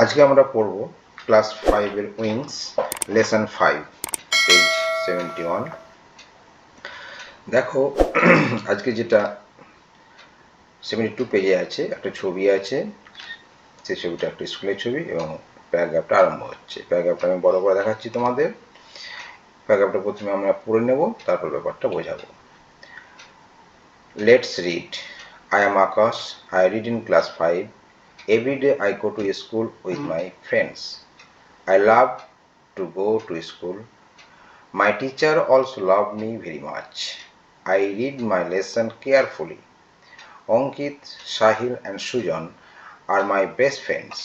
আজকে আমরা পড়ব ক্লাস 5 এর উইংস লেসন 5 পেজ 71। দেখো আজকে যেটা 72 পেজে আছে একটা ছবি আছে, সেই ছবিটা একটা স্কুলের ছবি এবং প্যারাগ্রাফটা আরম্ভ হচ্ছে। প্যারাগ্রাফটা আমি বড় করে দেখাচ্ছি তোমাদের। প্যারাগ্রাফটা প্রথমে আমরা পড়ে নেব, তারপর ব্যাপারটা বোঝাবো। Let's read. I am Akash. I read in class 5. Every day I go to school with my friends. I love to go to school. My teacher also loved me very much. I read my lesson carefully. Ankit, Sahil and Sujan are my best friends.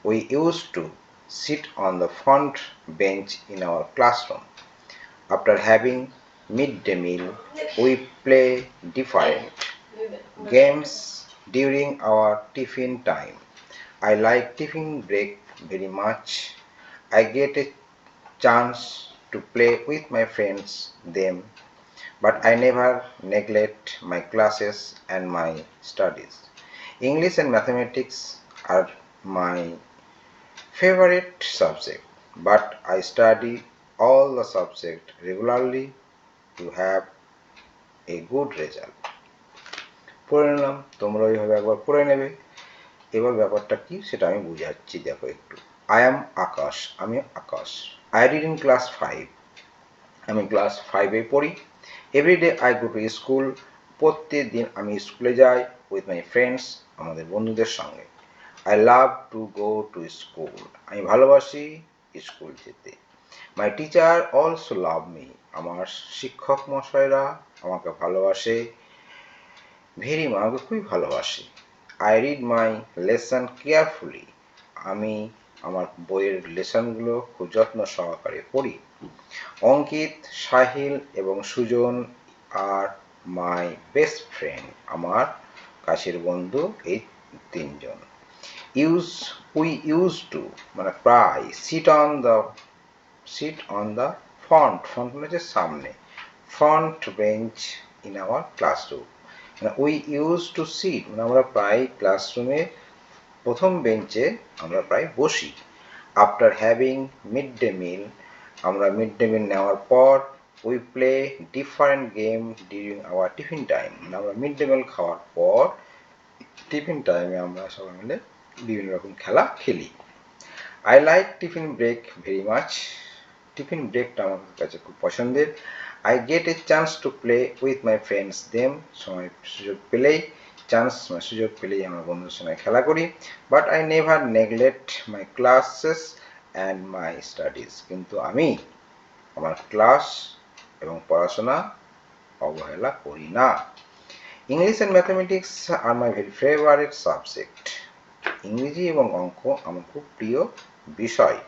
We used to sit on the front bench in our classroom. After having midday meal, we play different games during our tiffin time. I like tiffin break very much. I get a chance to play with my friends them, but I never neglect my classes and my studies. English and mathematics are my favorite subject, but I study all the subjects regularly to have a good result. পড়ে নিলাম, তোমরা ওইভাবে একবার পড়ে নেবে। এবার ব্যাপারটা কি সেটা আমি বুঝাচ্ছি, দেখো একটু। আই অ্যাম আকাশ, আমি Akash. I read in class 5, আমি ক্লাস 5-এ পড়ি। Everyday I go to school, প্রত্যেক দিন আমি স্কুলে যাই উইথ মাই ফ্রেন্ডস, আমাদের বন্ধুদের সঙ্গে। I love to go to school, আমি ভালোবাসি স্কুল যেতে। My teacher also love me, আমার শিক্ষক মশাইরা আমাকে ভালোবাসে। ভেরি মাচ, আমাকে খুবই ভালোবাসে। I read my lesson carefully, আমি আমার বইয়ের লেসনগুলো খুব যত্ন সহকারে পড়ি। অঙ্কিত, সাহিল এবং সুজন আর মাই বেস্ট ফ্রেন্ড, আমার কাছের বন্ধু এই তিনজন। উই ইউজ টু মানে প্রায় সিট অন দ্য ফ্রন্ট মানে হচ্ছে সামনে, front bench in our classroom. মানে উই ইউজ টু সিট মানে আমরা প্রায় ক্লাসরুমে প্রথম বেঞ্চে আমরা প্রায় বসি। আফটার হ্যাভিং মিড ডে মিল, আমরা মিড ডে মিল নেওয়ার পর we play different game during our tiffin time, মানে আমরা মিড ডে মিল খাওয়ার পর টিফিন টাইমে আমরা সবাই মিলে বিভিন্ন রকম খেলা খেলি। I like tiffin break very much, tiffin ব্রেকটা আমার কাছে খুব পছন্দের। I get a chance to play with my friends them, সময় সুযোগ পেলেই সুযোগ পেলেই আমরা বন্ধুদের সঙ্গে খেলা করি। But I never neglect my classes and my studies, কিন্তু আমি আমার ক্লাস এবং পড়াশোনা অবহেলা করি না। English and mathematics are my very favourite subject, ইংরেজি এবং অঙ্ক আমার খুব প্রিয় বিষয়।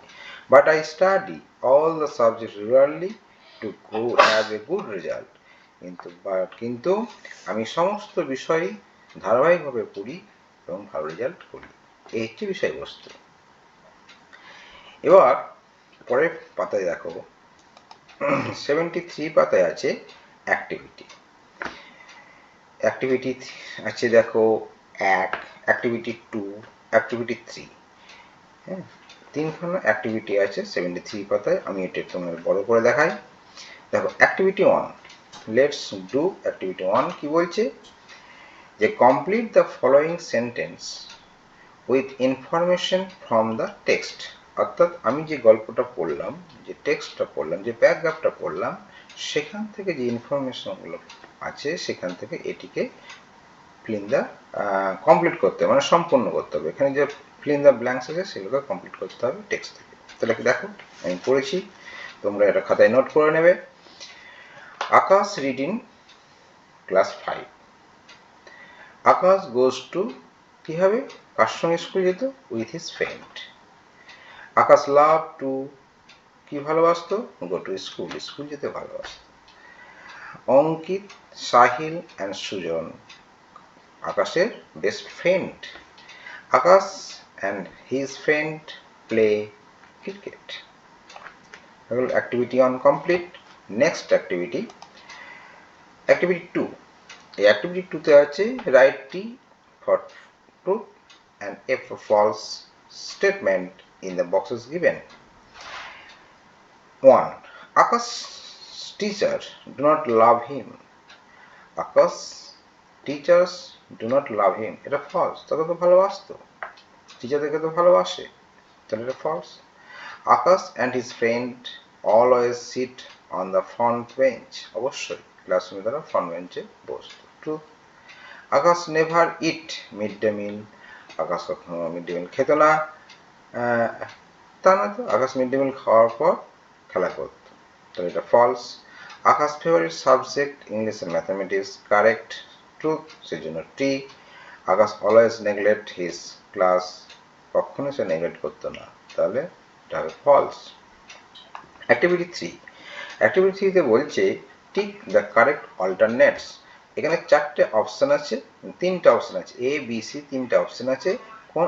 But I study all the subject regularly to have a good result, কিন্তু আমি সমস্ত বিষয় ধারাবাহিকভাবে পড়ি এবং ভালো রেজাল্ট করি। এই হচ্ছে বিষয়বস্তু। এবার পরের পাতায় দেখো 73 পাতায় আছে অ্যাক্টিভিটি। অ্যাক্টিভিটি আছে দেখো 1, অ্যাক্টিভিটি 2, অ্যাক্টিভিটি 3। হ্যাঁ, তিনখানা অ্যাক্টিভিটি আছে 73 পাতায়। আমি এটা তোমাদের বড় করে দেখাই। দেখো অ্যাক্টিভিটি 1, লেটস ডু অ্যাক্টিভিটি 1 কি বলছে, যে complete the following sentence with information from the text. অর্থাৎ আমি যে গল্পটা পড়লাম, যে টেক্সটটা পড়লাম, যে প্যারাগ্রাফটা পড়লাম, সেখান থেকে যে ইনফরমেশনগুলো আছে সেখান থেকে এটিকে কমপ্লিট করতে হবে, মানে সম্পূর্ণ করতে হবে। এখানে যে ফিল ইন দ্য ব্ল্যাঙ্কস আছে সেগুলোকে কমপ্লিট করতে হবে টেক্সট থেকে। তাহলে দেখো আমি পড়েছি, তোমরা এটা খাতায় নোট করে নেবে। Akash reading class 5। Akash goes to, কি হবে, কার সঙ্গে স্কুল যেত, with his friend. Akash love to, কি ভালোবাসতো, গো টু স্কুল, স্কুল যেতে ভালোবাসত। অঙ্কিত, সাহিল অ্যান্ড সুজন, আকাশের best friend. Akash and his friend play cricket. Activity 1 complete. Next activity, activity 2. এই activity 2 তে আছে write T for truth and F for false. statement in the boxes given. 1. Akash's teacher do not love him. Akash teachers do not love him. এটা false. তাকে তো ভালোবাসতো, টিচারদেরকে তো ভালোবাসে, তাহলে এটা false. Akash and his friend always sit on the front bench. অবশ্যই ক্লাসরুমে তারা ফ্রন্ট বেঞ্চে বসতো. True. Akash never eat midday meal. আকাশ কখনো মিড ডে মিল খেত না, তা না তো, আকাশ মিড ডে মিল খাওয়ার পর খেলা করত, তাহলে এটা false. Akash favourite subject English and mathematics, correct, truth, সেজন্য T. Akash always neglect his class, কখনো সে নেগলেক্ট করতো না, তাহলে এটা হবে ফলস. অ্যাক্টিভিটি 3. অ্যাক্টিভিটি 3 তে বলছে টিক দ্য কারেক্ট অল্টারনেটস. এখানে চারটে অপশন আছে, তিনটা অপশন আছে, এ বি সি, তিনটা অপশন আছে. কোন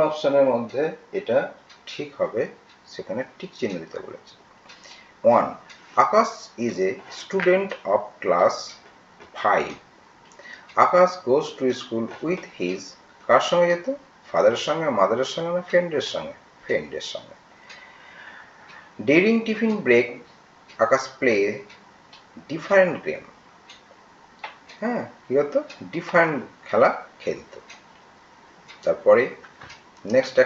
অপশনের মধ্যে এটা ঠিক হবে সেখানে টিক চিহ্ন দিতে বলেছে. 1. Akash is a student of class 5. Akash goes to school with his, কার সঙ্গে যেত? ফাদারের সঙ্গে, মাদারের সঙ্গে না ফ্রেন্ডের সঙ্গে? ফ্রেন্ডের সঙ্গে. ডিউরিং টিফিন ব্রেক আকাশ প্লে ডিফারেন্ট গেম. হ্যাঁ, কি হতো? ডিফারেন্ট খেলা খেলত. তারপরে নেক্সট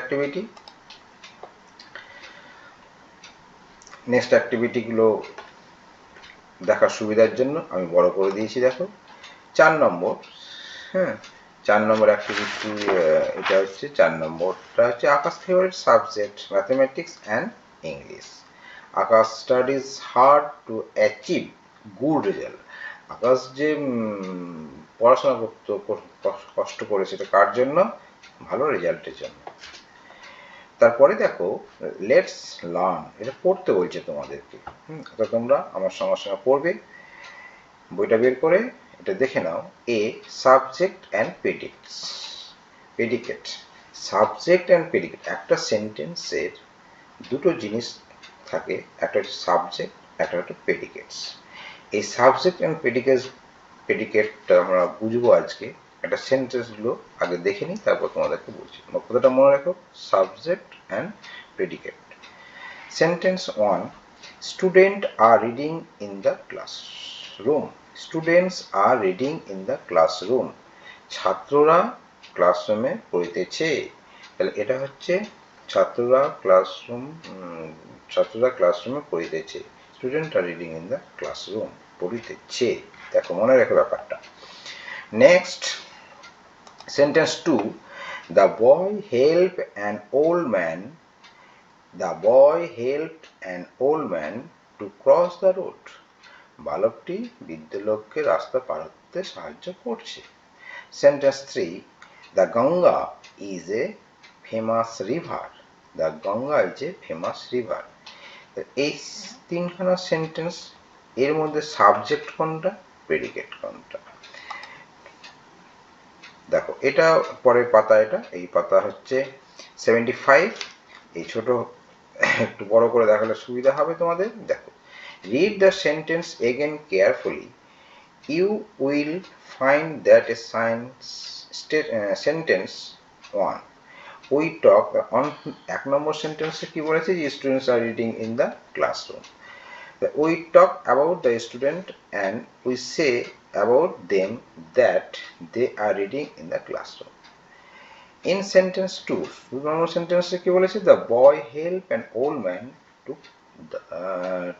অ্যাক্টিভিটিগুলো দেখার সুবিধার জন্য আমি বড় করে দিয়েছি. দেখো 4 নম্বর, হ্যাঁ 4 নম্বর অ্যাক্টিভিটি, এটা হচ্ছে 4 নম্বরটা হচ্ছে Akash favourite subject mathematics and English. Akash studies hard to achieve good result. Akash যে পড়াশোনা করতো, কষ্ট করে, সেটা কার জন্য? ভালো রেজাল্টের জন্য. তারপরে দেখো লেটস লার্ন, এটা পড়তে বলছে তোমাদেরকে. তো তোমরা আমার সঙ্গে সঙ্গে পড়বে, বইটা বের করে এটা দেখে নাও. A subject and predicate. Subject and predicate, একটা সেন্টেন্সের দুটো জিনিস থাকে, একটা হচ্ছে সাবজেক্ট, একটা হচ্ছে প্রেডিকেটস. এই সাবজেক্ট অ্যান্ড প্রেডিকেটটা আমরা বুঝবো আজকে. একটা সেন্টেন্সগুলো আগে দেখে নিই, তারপর তোমাদেরকে বলছি. কথাটা মনে রাখো, subject and predicate. Sentence 1. Student are reading in the classroom. Students are reading in the classroom. ছাত্ররা ক্লাসরুমে পড়িতেছে. তাহলে এটা হচ্ছে ছাত্ররা ক্লাসরুমে পড়িতেছে. Student are reading in the classroom, পড়িতেছে. দেখো মনে রেখো ব্যাপারটা. Next sentence 2. The boy helped an old man to cross the road. বালকটি বৃদ্ধ লোককে রাস্তা পার হতে সাহায্য করছে. Sentence 3. The Ganga is a famous river. The Ganga is a famous river. এই তিনখানা সেন্টেন্স, এর মধ্যে সাবজেক্ট কোনটা, প্রেডিকেট কোনটা? দেখো এটা পরের পাতা, এই পাতা হচ্ছে 75. এই ছোট একটু বড় করে দেখালে সুবিধা হবে তোমাদের. দেখো, read the sentence again carefully. You will find that a sentence 1. We talk on, 1 নম্বর সেন্টেন্সে কি বলেছে? যে students are reading in the classroom. We talk about the student and we say about them that they are reading in the classroom. In sentence 2, normal sentence কি বলেছে? The boy helped an old man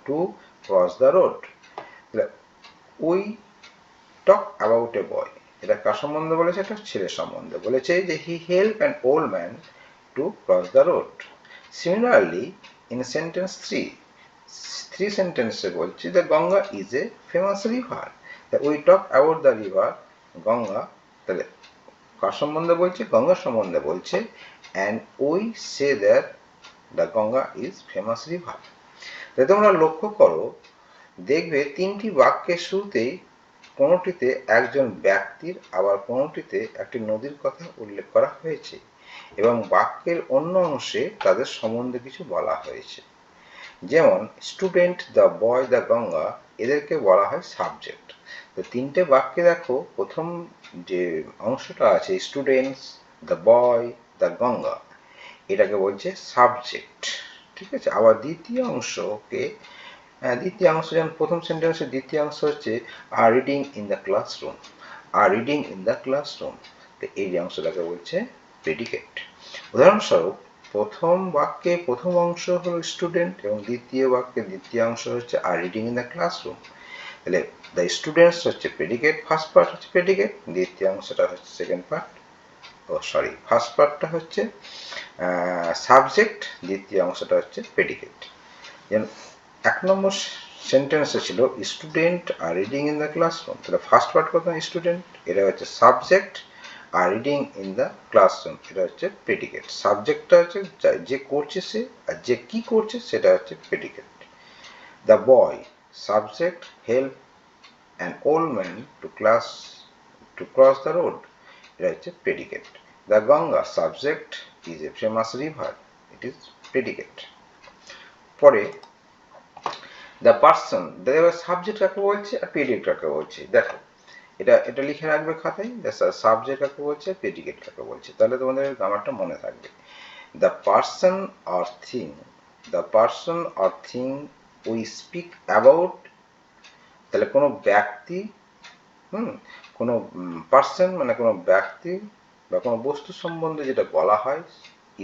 to cross the road. We talk about a boy, এটা কার সম্বন্ধে বলেছে? এটা ছেলের সম্বন্ধে বলেছে, যে he helped an old man to cross the road. Similarly, in sentence 3 সেন্টেন্সে বলছি the Ganga is a famous river. We talk about the river Ganga. তাহলে কার সম্বন্ধে বলছে? গঙ্গার সম্বন্ধে বলছে. and we say that the Ganga is famous river. তাহলে তোমরা লক্ষ্য করো, দেখবে তিনটি বাক্যের শুরুতেই কোনোটিতে একজন ব্যক্তির, আবার কোনোটিতে একটি নদীর কথা উল্লেখ করা হয়েছে, এবং বাক্যের অন্য অংশে তাদের সম্বন্ধে কিছু বলা হয়েছে. যেমন student, the boy, the Ganga, এদেরকে বলা হয় সাবজেক্ট. তো তিনটে বাক্যে দেখো, প্রথম যে অংশটা আছে students, the boy, the Ganga, এটাকে বলছে সাবজেক্ট। ঠিক আছে, আবার দ্বিতীয় অংশ, ওকে, দ্বিতীয় অংশ যেমন প্রথম সেন্টেন্সের দ্বিতীয় অংশ হচ্ছে are reading in the classroom, are reading in the classroom, এই অংশটাকে বলছে প্রেডিকেট। উদাহরণস্বরূপ প্রথম বাক্যে প্রথম অংশ হলো স্টুডেন্ট এবং দ্বিতীয় বাক্যে দ্বিতীয় অংশ হচ্ছে are reading in the classroom. তাহলে দ্য স্টুডেন্টস হচ্ছে প্রেডিকেট, ফার্স্ট পার্ট হচ্ছে প্রেডিকেট, দ্বিতীয় অংশটা হচ্ছে সেকেন্ড পার্ট, ফার্স্ট পার্টটা হচ্ছে সাবজেক্ট, দ্বিতীয় অংশটা হচ্ছে প্রেডিকেট। যেমন এক নম্বর সেন্টেন্সে ছিল student are reading in the classroom, তাহলে ফার্স্ট পার্ট কথা স্টুডেন্ট, এটা হচ্ছে subject, R reading in the classroom এটা হচ্ছে প্রেডিকেট। সাবজেক্টটা হচ্ছে যে করছে সে, আর যে কি করছে সেটা হচ্ছে predicate. The boy subject, help an old man to cross the road, এটা হচ্ছে predicate. The Ganga subject is a famous river, it is predicate. পরে দ্য পার্সন, সাবজেক্ট কাকে বলছে আর প্রেডিকেট কাকে বলছে, দেখো এটা লিখে রাখবে খাতায়, সাবজেক্ট কাকে বলছে, প্রেডিকেট কাকে বলছে, তাহলে তোমাদের গ্রামারটা মনে থাকবে। The person or thing, the person or thing we speak about, তাহলে কোনো ব্যক্তি, কোনো পার্সন মানে কোনো ব্যক্তি বা কোনো বস্তু সম্বন্ধে যেটা বলা হয়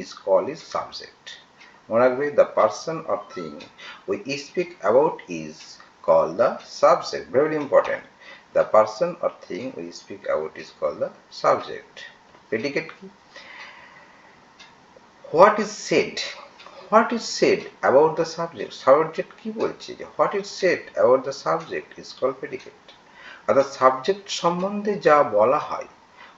ইজ কল ইজ সাবজেক্ট। মনে রাখবে, the person or thing we speak about is call the subject, very important. The person or thing we speak about is called the subject. Predicate কি? What is said? What is said about the subject? Subject কি বলছে, যে what is said about the subject is called predicate. অর্থাৎ subject সম্বন্ধে যা বলা হয়,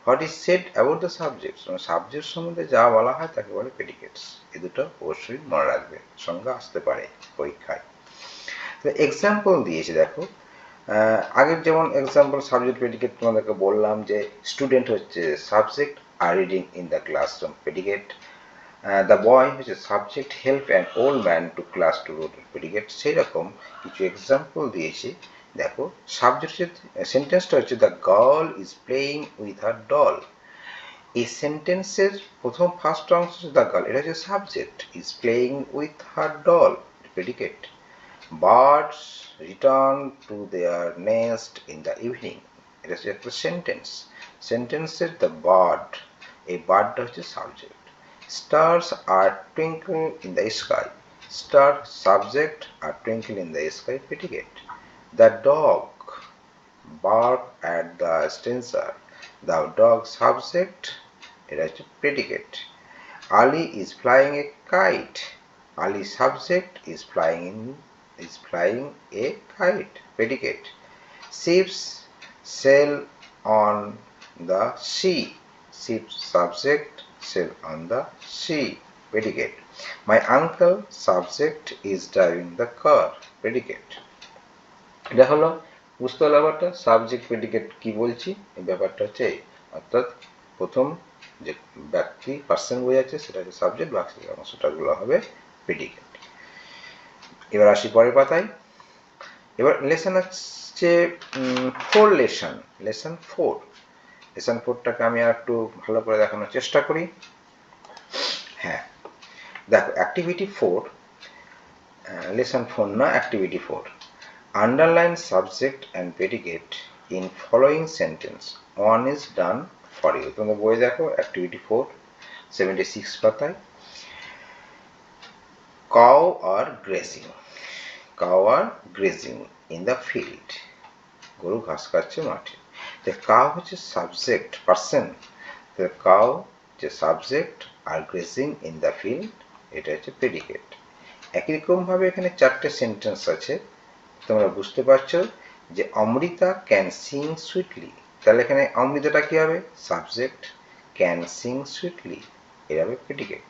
what is said about the subject, subject সম্বন্ধে যা বলা হয় তাকে বলে প্রেডিকেটস। এই দুটো অবশ্যই মনে রাখবে, সংজ্ঞা আসতে পারে পরীক্ষায়। তো এক্সাম্পল দিয়েছি দেখো, আগের যেমন এক্সাম্পল সাবজেক্ট প্রেডিকেট তোমাদেরকে বললাম যে স্টুডেন্ট হচ্ছে subject, R reading in the classroom predicate, the boy হচ্ছে subject, help an old man to cross to road predicate. সেই রকম কিছু এক্সাম্পল দিয়েছি দেখো। সাবজেক্ট সেন্টেন্সটা হচ্ছে the girl is playing with her doll, এই সেন্টেন্সের প্রথম ফার্স্ট অংশ হচ্ছে দ্য গার্ল, এটা হচ্ছে subject, is playing with her doll predicate. Birds return to their nest in the evening, এটা হচ্ছে একটা সেন্টেন্স, সেন্টেন্সের দ্য বার্ড, এই বার্ডটা হচ্ছে subject. Stars are twinkle in the sky, star subject, আর twinkle in the sky predicate. The dog bark at the stranger, the dog subject, এটা হচ্ছে predicate. Ali is flying a kite, Ali subject, is flying a kite predicate. Ships sail on the sea, ship subject, sail on the sea predicate. My uncle subject is driving the car predicate. এটা হলো বুঝতে হলো ব্যাপারটা, subject predicate কি বলছি, এই ব্যাপারটা হচ্ছে এই, অর্থাৎ প্রথম যে ব্যক্তি পার্সন বোঝাচ্ছে সেটা হচ্ছে সাবজেক্ট, বাকি অংশটাগুলো হবে প্রেডিকেট। এবার আসি পরের পাতায়। এবার লেসন হচ্ছে লেসন ফোরটাকে আমি আর একটু ভালো করে দেখানোর চেষ্টা করি। হ্যাঁ দেখো, অ্যাক্টিভিটি 4, লেসন 4 না, activity 4, underline subject and predicate in following sentence, one is done for you. তোমরা বই দেখো অ্যাক্টিভিটি 4 76 পাতায়। Cow are grazing, cow are grazing in the field, গরু ঘাস খাচ্ছে মাঠে। কাউ হচ্ছে সাবজেক্ট পার্সন, কাউ যে সাবজেক্ট, আর গ্রেজিং ইন দ্য ফিল্ড এটা হচ্ছে প্রেডিকেট। একই রকম ভাবে এখানে 4টে সেন্টেন্স আছে, তোমরা বুঝতে পারছো যে অমৃতা ক্যান সিং সুইটলি, তাহলে এখানে অমৃতাটা কি হবে, সাবজেক্ট, ক্যান সিং সুইটলি এটা হবে predicate.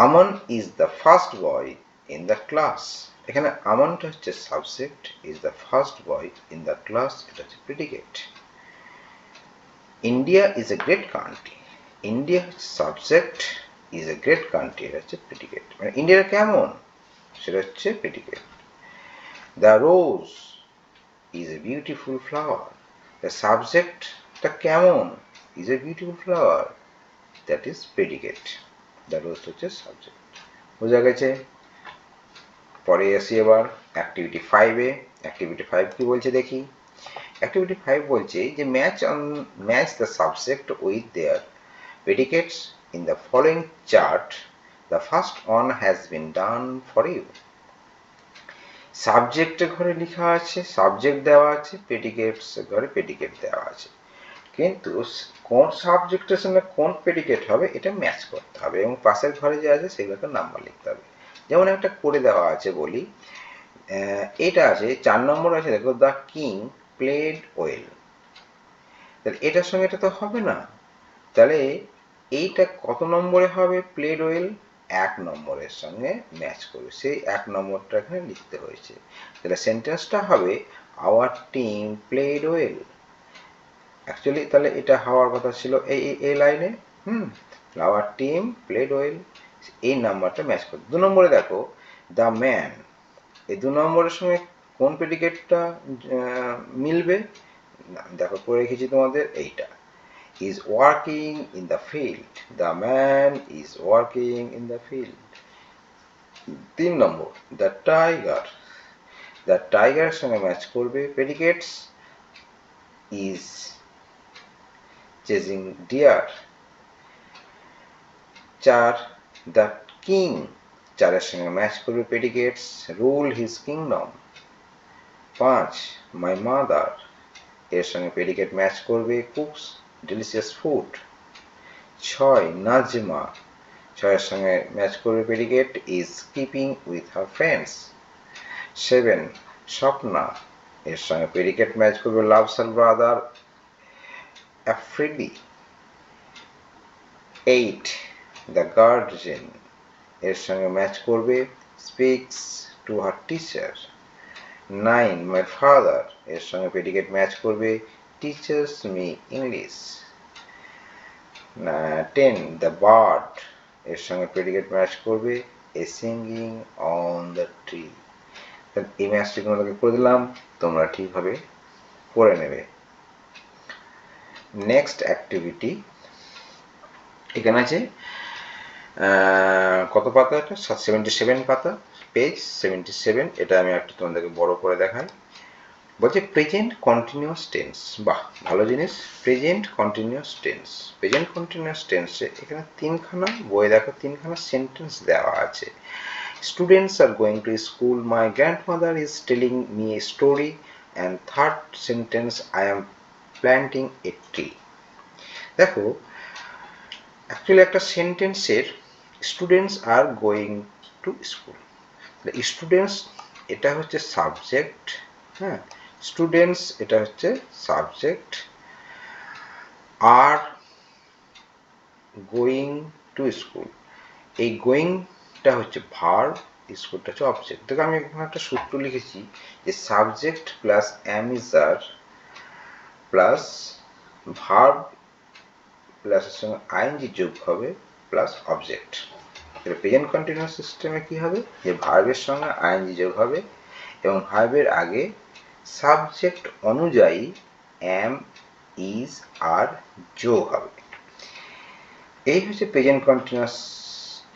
Aman is the first boy in the class, এখানে আমনটা হচ্ছে subject, is the first boy in the class এটা হচ্ছে predicate. India is a great country, India হচ্ছে subject, is a great country এটা হচ্ছে প্রেডিকেট, মানে ইন্ডিয়া কেমন সেটা হচ্ছে predicate. The rose is a beautiful flower, the সাবজেক্টটা কেমন, is a beautiful flower, that is predicate, the rose হচ্ছে সাবজেক্ট। বোঝা গেছে? পরে আসি এবার অ্যাক্টিভিটি 5-এ। অ্যাক্টিভিটি 5 কি বলছে দেখি। অ্যাক্টিভিটি 5 বলছে যে match the subject with their predicates in the following chart. The first one has been done for you. সাবজেক্টের ঘরে লেখা আছে, সাবজেক্ট দেওয়া আছে, প্রেডিকেটস ঘরে প্রেডিকেট দেওয়া আছে, কিন্তু কোন সাবজেক্টের সঙ্গে কোন প্রেডিকেট হবে এটা ম্যাচ করতে হবে এবং পাশের ঘরে যে আছে সেগুলোকে নাম্বার লিখতে হবে। যেমন একটা করে দেওয়া আছে বলি, এটা আছে 4 নম্বর আছে, দেখো দ্য কিং প্লেড ওয়েল, তাহলে এটার সঙ্গে এটা তো হবে না, তাহলে এইটা কত নম্বরে হবে? প্লেড ওয়েল 1 নম্বরের সঙ্গে ম্যাচ করবে, সেই 1 নম্বরটা এখানে লিখতে হয়েছে। তাহলে সেন্টেন্সটা হবে our team played well. Actually তাহলে এটা হওয়ার কথা ছিল এই লাইনে, আওয়ার টিম প্লেড ওয়েল, এই নাম্বারটা ম্যাচ করবে। 2 নম্বরে দেখো দ্য ম্যান, এই 2 নম্বরের সঙ্গে কোন প্রেডিকেটটা মিলবে? দেখো করে রেখেছি তোমাদের, এইটা is working in the field, the man is working in the field. 3 number the tiger, the tiger এর সঙ্গে ম্যাচ করবে predicates is chasing deer. 4 the king, 4 এর সঙ্গে ম্যাচ করবে predicates rule his kingdom. 5 my mother, এর সঙ্গে predicate match করবে cooks delicious food. 6 Nazma, 6 এর সঙ্গে ম্যাচ করবে predicate is keeping with her friends. 7 Swapna, এর সঙ্গে predicate ম্যাচ করবে loves her brother Afridi. 8 the guardian, এর সঙ্গে ম্যাচ করবে speaks to her teacher. 9 my father, এর সঙ্গে predicate ম্যাচ করবে teaches me English. 10 the bird, এর সঙ্গে predicate ম্যাচ করবে a singing on the tree. এই ম্যাচটি তোমাদেরকে করে দিলাম, তোমরা ঠিকভাবে করে নেবে। নেক্সট অ্যাক্টিভিটি, এখানে আছে কত পাতা? এটা 77 পাতা, পেজ 77। এটা আমি একটু তোমাদেরকে বড় করে দেখাই। বলছে প্রেজেন্ট কন্টিনিউয়াস টেন্স। বাহ, ভালো জিনিস। Present continuous tense, present continuous টেন্সে এখানে 3খানা বই, দেখো 3খানা সেন্টেন্স দেওয়া আছে। Students are going to school, my grandmother is telling me a story, and third sentence I am planting a tree. দেখো অ্যাকচুয়ালি একটা সেন্টেন্সের students are going to school, students এটা হচ্ছে সাবজেক্ট, হ্যাঁ, স্টুডেন্টস এটা হচ্ছে subject, are going to school, এই গোয়িংটা হচ্ছে ভার্ব, স্কুলটা হচ্ছে অবজেক্ট। দেখো আমি এখানে একটা সূত্র লিখেছি যে subject plus am is are plus verb plus এর সঙ্গে আইএনজি যোগ হবে প্লাস অবজেক্ট। প্রেজেন্ট কন্টিনিউয়াস সিস্টেমে কি হবে, যে ভার্বের সঙ্গে আইএনজি যোগ হবে এবং ভার্বের আগে সাবজেক্ট অনুযায়ী অ্যাম ইজ আর যোগ হবে। এই হচ্ছে প্রেজেন্ট কন্টিনিউয়াস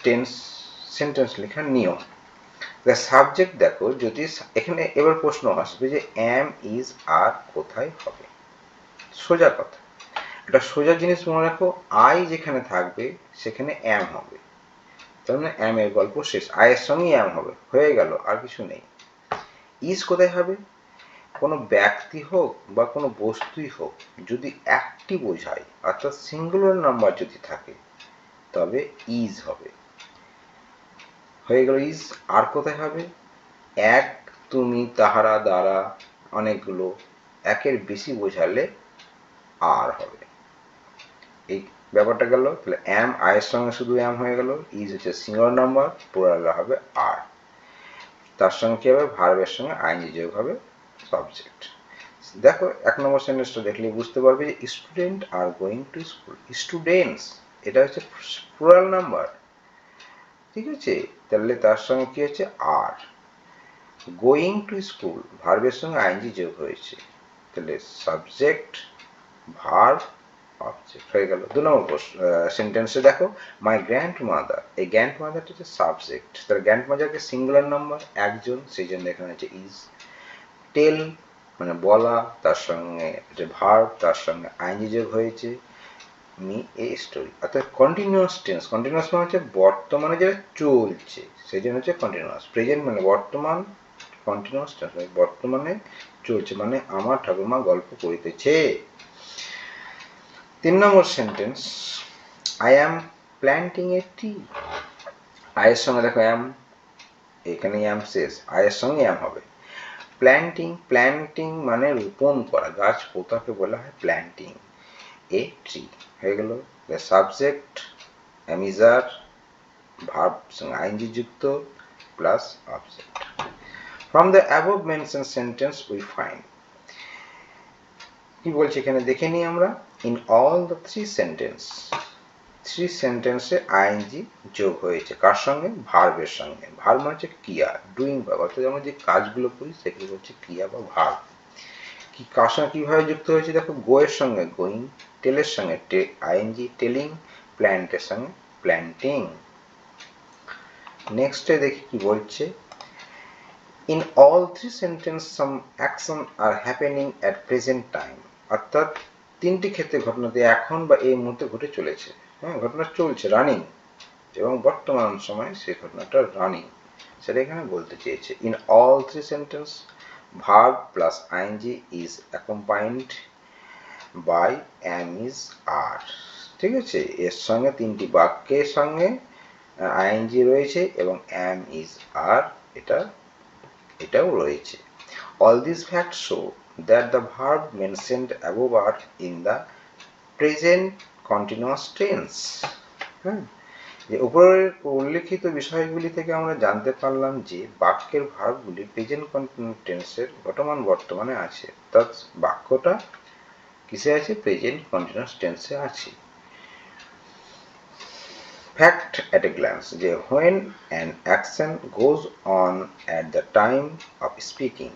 টেন্স সেন্টেন্স লেখার নিয়ম। সাবজেক্ট দেখো, যদি এখানে এবার প্রশ্ন আসবে যে অ্যাম ইজ আর কোথায় হবে, সোজা কথা, এটা সোজা জিনিস মনে রাখো, আই যেখানে থাকবে সেখানে অ্যাম হবে, তার মানে অ্যাম এর গল্প শেষ, আয়ের সঙ্গে অ্যাম হবে, হয়ে গেল, আর কিছু নেই। ইজ কোথায় হবে? কোনো ব্যক্তি হোক বা কোনো বস্তুই হোক, যদি একটি বোঝায় অর্থাৎ সিঙ্গুলার নাম্বার যদি থাকে তবে ইজ হবে, হয়ে গেল ইজ। আর কোথায় হবে? এক, তুমি, তাহারা, দ্বারা, অনেকগুলো, একের বেশি বোঝালে আর হবে, এই ব্যাপারটা গেল। তাহলে অ্যাম আয়ের সঙ্গে শুধু অ্যাম হয়ে গেল, ইজ হচ্ছে সিঙ্গুলার নাম্বার, প্লুরাল হবে আর, তার সঙ্গে কি হবে, ভার্বের সঙ্গে আইএনজি যোগ হবে, সাবজেক্ট। দেখো 1 নম্বর সেন্টেন্সটা দেখলে বুঝতে পারবে যে student R going to school, students এটা হচ্ছে প্লুরাল নাম্বার, ঠিক আছে, তাহলে তার সঙ্গে কি হচ্ছে আর, গোয়িং টু স্কুল ভার্বের সঙ্গে আইএনজি যোগ হয়েছে, তাহলে সাবজেক্ট ভার্ব অবজেক্ট হয়ে গেল। 2 নম্বর সেন্টেন্সে দেখো মাই গ্র্যান্ড মাদার, এই গ্র্যান্ড মাদারটা হচ্ছে সাবজেক্ট, তাহলে গ্র্যান্ড মাদারকে সিঙ্গুলার নাম্বার একজন, সেই জন্য এখানে হচ্ছে ইজ। টেল মানে বলা, তার সঙ্গে যে ভার্ব, তার সঙ্গে আইএনজি যোগ হয়েছে, মি এ স্টোরি, অর্থাৎ কন্টিনিউয়াস টেন্স। কন্টিনিউয়াস মানে হচ্ছে বর্তমানে যেটা চলছে, সেই জন্য হচ্ছে কন্টিনিউয়াস। প্রেজেন্ট মানে বর্তমান, কন্টিনিউয়াস টেন্স মানে বর্তমানে চলছে, মানে আমার ঠাকুরমা গল্প করিতেছে। 3 number sentence, I am planting a tree. আয়ের সঙ্গে দেখো অ্যাম, এখানে অ্যাম শেষ, আয়ের সঙ্গে অ্যাম হবে। প্ল্যান্টিং, প্ল্যান্টিং মানে রোপণ করা, গাছ পোতাকে বলা হয় প্ল্যান্টিং। এ ট্রি হয়ে গেল। সাবজেক্ট অ্যামিজার, ভার্ব সঙ্গে আইএনজি যুক্ত plus object. From the above mention sentence we find, কি বলছে এখানে দেখে নিই আমরা। ইন অল দ্য থ্রি সেন্টেন্সে আইএনজি যোগ হয়েছে, কার সঙ্গে? ভার্বের সঙ্গে। ভার্ব মানে হচ্ছে ক্রিয়া, ডুইং ভার্ব, অর্থাৎ আমরা যে কাজগুলো করি সেগুলো হচ্ছে ক্রিয়া বা ভার্ব। কি কার সঙ্গে কিভাবে যুক্ত হয়েছে দেখো, গো এর সঙ্গে গোয়িং, টেলের সঙ্গে আইএনজি টেলিং, প্ল্যান্টের সঙ্গে প্ল্যান্টিং। নেক্সটে দেখি কি বলছে, in all three sentence some action are happening at present time, অর্থাৎ তিনটি ক্ষেত্রে ঘটনাটি এখন বা এই মুহূর্তে ঘটে চলেছে। হ্যাঁ, ঘটনা চলছে, রানিং, এবং বর্তমান সময়ে সেই ঘটনাটা রানিং, সেটা এখানে বলতে চেয়েছে। In all three sentence verb plus ING is accompanied by am is are. ঠিক আছে, এর সঙ্গে তিনটি বাক্যের সঙ্গে আইএনজি রয়েছে এবং অ্যাম ইজ আর এটাও রয়েছে। All these facts show that the verb mentioned above are in the present continuous tense. হ্যাঁ, যে উপরের উল্লেখিত বিষয়গুলি থেকে আমরা জানতে পারলাম যে বাক্যের ভার্বগুলি প্রেজেন্ট কন্টিনিউয়াস টেন্সের ঘটমান বর্তমানে আছে, অর্থাৎ বাক্যটা কিসে আছে? প্রেজেন্ট কন্টিনিউয়াস টেন্সে আছে। Fact at a glance, যে when an action goes on at the time of speaking,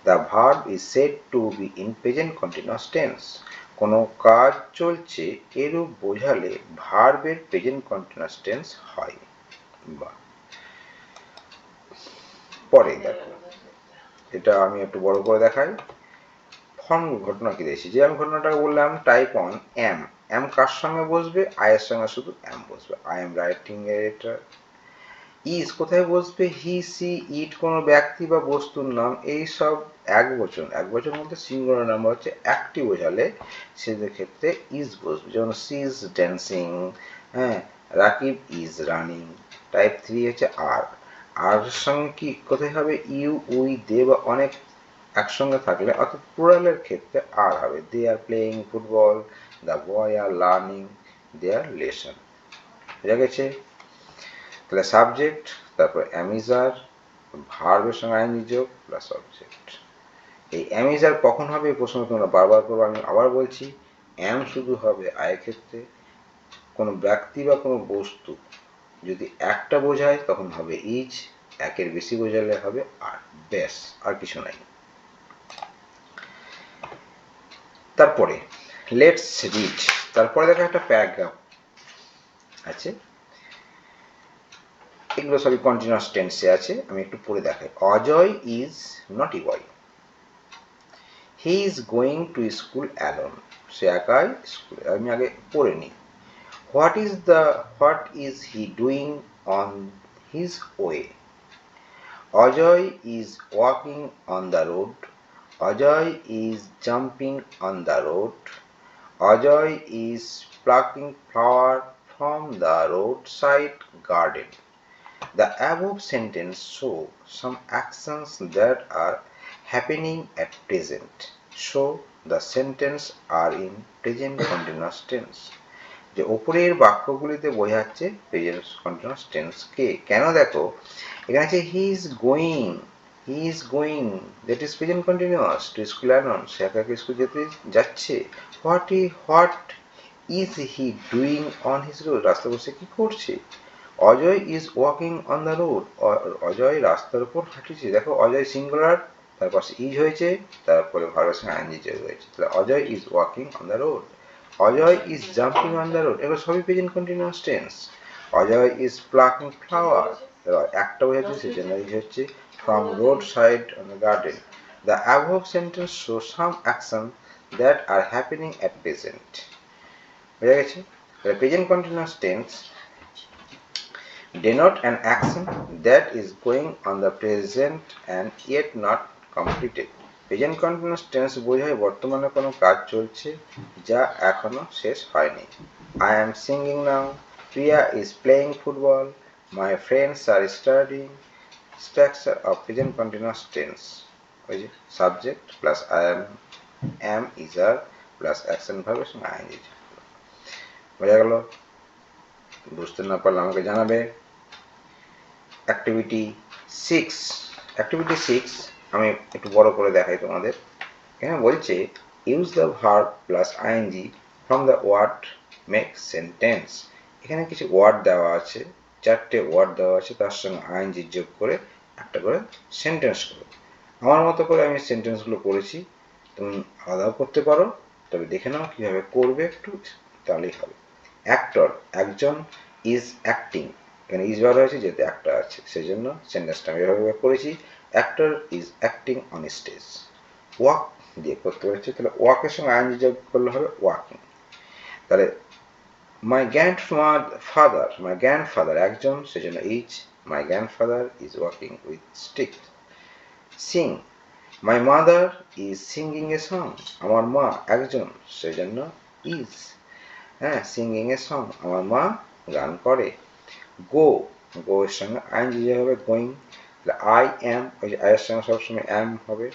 the verb is said to be in present continuous tense. কোনো কাজ চলছে এরূপ বোঝালে ভার্বের প্রেজেন্ট কন্টিনিউয়াস টেন্স হয়। বা পরে দেখো, এটা আমি একটু বড় করে দেখাই। ফর্ম ঘটনা কি দেখছি, যে আমি ঘটনাটাকে বললাম type on M, M car সঙ্গে বসবে? আয়ের সঙ্গে শুধু এম বসবে, আই এম রাইটিং এটা। ইজ কোথায় বসবে? হি সি ইট কোনো ব্যক্তি বা বস্তুর নাম, এই সব এক বচন, এক বচন মধ্যে সিঙ্গুলার নাম্বার হচ্ছে একটি বোঝালে সেদের ক্ষেত্রে ইজ বসবে, যেমন সি ইজ ড্যান্সিং, হ্যাঁ, রাকিব ইজ রানিং। টাইপ 3 হচ্ছে আর, আর সঙ্গে কি কোথায় হবে? ইউ উই দে বা অনেক একসঙ্গে থাকলে, অর্থাৎ প্লুরালের ক্ষেত্রে আর হবে। They are playing football, the boy are learning their lesson. বুঝা গেছে? তাহলে সাবজেক্ট, তারপর অ্যামিজার, ভার্বের সঙ্গে আইএনজি যোগ প্লাস অবজেক্ট। এই অ্যামিজার কখন হবে এই প্রশ্ন তোমরা বারবার করবো, আমি আবার বলছি। অ্যাম শুধু হবে আয়ের ক্ষেত্রে, কোনো ব্যক্তি বা কোনো বস্তু যদি একটা বোঝায় তখন হবে ইজ, একের বেশি বোঝালে হবে আর, ব্যাস, আর কিছু নাই। তারপরে লেটস রিড, তারপরে দেখো একটা প্যারাগ্রাফ আছে, এগুলো সবই কন্টিনিউয়াস টেন্সে আছে, আমি একটু পড়ে দেখাই। Ajay is naughty boy, he is going to school alone, সে একাই স্কুলে, আমি আগে পড়ে নিই। What is he doing on his way? Ajay is walking on the road, Ajay is jumping on the road, Ajay is plucking flower from the roadside garden. The above sentence show some actions that are happening at present. Show the sentence are in present continuous tense. যে উপরের বাক্যগুলিতে বোঝাচ্ছে present continuous tense কে, কেন? দেখো এখানে আছে he is going, that is present continuous, to school alone, সে একা school যেতে যাচ্ছে। What is he doing on his road, রাস্তা বসে কি করছে? Ajay is walking on the road, Ajay রাস্তার উপর হাঁটছে। দেখো অজয় সিঙ্গুলার, তার পাশে ইজ হয়েছে, তারপরে ভার্বের সঙ্গে আইএনজি যোগ হয়েছে, তাহলে Ajay is walking on the road. Ajay is jumping on the road, এগুলো সবই present continuous tense. Ajay is plucking flower, একটা বোঝাচ্ছে সেজন্য ইজ হচ্ছে from road side on the garden. The above sentence show some action that are happening at present. বোঝা গেছে? Present continuous tense denote an action that is going on the present and yet not completed. Present continuous tense বোঝায় বর্তমানে কোনো কাজ চলছে যা এখনো শেষ হয়নি। I am singing now, Priya is playing football, my friends are studying. Structure of present continuous tense, ওই যে subject plus am is are plus action verb এর সঙ্গে ing। বোঝা গেল? বুঝতে না পারলে আমাকে জানাবে। অ্যাক্টিভিটি 6 আমি একটু বড় করে দেখাই তোমাদের। এখানে বলছে use the verb plus ING from the word make sentence. এখানে কিছু ওয়ার্ড দেওয়া আছে, 4টে ওয়ার্ড দেওয়া আছে, তার সঙ্গে আইএনজি যোগ করে একটা করে সেন্টেন্স করো। আমার মতো করে আমি সেন্টেন্সগুলো করেছি, তুমি আলাদাও করতে পারো, তবে দেখে নাও কিভাবে করবে একটু, তাহলেই হবে। অ্যাক্টর, একজন, ইজ অ্যাক্টিং, এখানে ইজ বার হয়েছে যেহেতু একটা আছে সেই জন্য সেন্টেন্সটা আমি এভাবে করেছি, actor is acting on stage. Walk দিয়ে করতে হয়েছে, তাহলে ওয়াকের সঙ্গে আইএনজি যোগ করলে হবে ওয়াকিং। তাহলে মাই গ্র্যান্ডফাদার একজন, সেজন্য is, my grandfather is walking with stick. Singh, my mother is singing a song, আমার মা একজন, সেজন্য ইজ, হ্যাঁ, সিঙ্গিং এ সং, আমার মা গান করে। গো, গো এর সঙ্গে আইএনজি হবে গোয়িং, আই এম, ওই যে আয়ের সঙ্গে সবসময় অ্যাম হবে,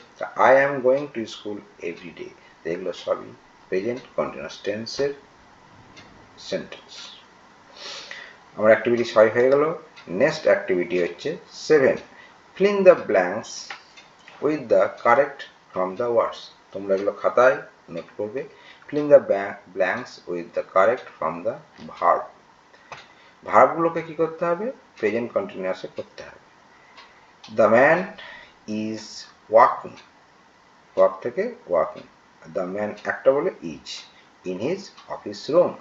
I am going to school every day. এগুলো সবই প্রেজেন্ট কন্টিনিউয়াস টেন্সের সেন্টেন্স। আমার অ্যাক্টিভিটি 6 হয়ে গেল। নেক্সট অ্যাক্টিভিটি হচ্ছে 7, fill in the blanks with the correct from the words। তোমরা এগুলো খাতায় নোট করবে। fill in the blanks with the correct from the verb। ভার্বগুলোকে কি করতে হবে? প্রেজেন্ট কন্টিনিউয়াসে করতে হবে। The man is walking, walk থেকে ওয়াকিং, দ্য ম্যান একটা বলে is, in his office room.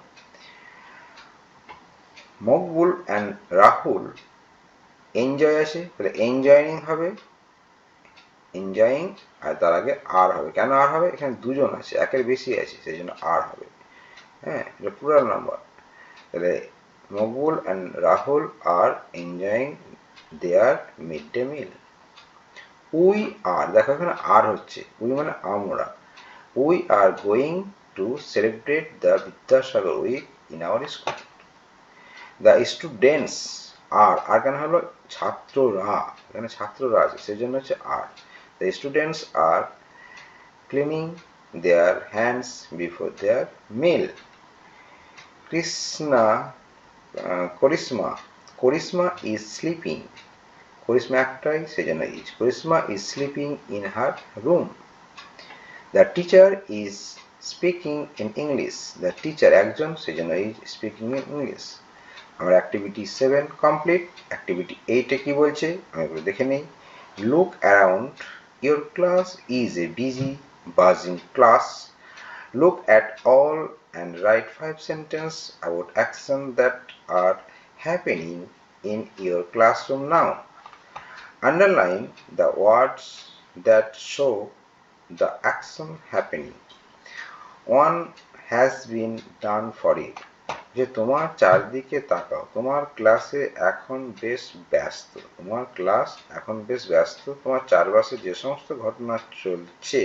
Maqbool and Rahul enjoy আছে, তাহলে এনজয়িং হবে, এনজয়িং, আর তার আগে আর হবে। কেন আর হবে? এখানে দুজন আছে, একের বেশি আছে, সেই জন্য আর হবে, হ্যাঁ, এটা প্লুরাল নাম্বার। তাহলে Maqbool and Rahul are enjoying their mid day meal. We are, দেখো এখানে আর হচ্ছে, উই মানে আমরা, we are going to celebrate the Vidyasagar week in our school. The students are কেন হলো? ছাত্ররা, এখানে ছাত্ররা আছে সেই জন্য হচ্ছে are. The students are cleaning their hands before their meal. Karishma is sleeping, Karishma একটাই সেজন্য is, Karishma is sleeping in her room. The teacher is speaking in English, the teacher একজন সেজন্য ইজ স্পিকিং ইন ইংলিশ। আমার অ্যাক্টিভিটি 7 কমপ্লিট। অ্যাক্টিভিটি 8-এ কি বলছে আমি এগুলো দেখে নিই। Look around your class is a busy বাজিং class. Look at all and write 5 sentences about actions that are happening in your classroom now. Underline the words that show the action happening. One has been done for it. যে তোমার চারদিকে তাকাও, তোমার ক্লাসে এখন বেশ ব্যস্ত, তোমার ক্লাস এখন বেশ ব্যস্ত, তোমার চারপাশে যে সমস্ত ঘটনা চলছে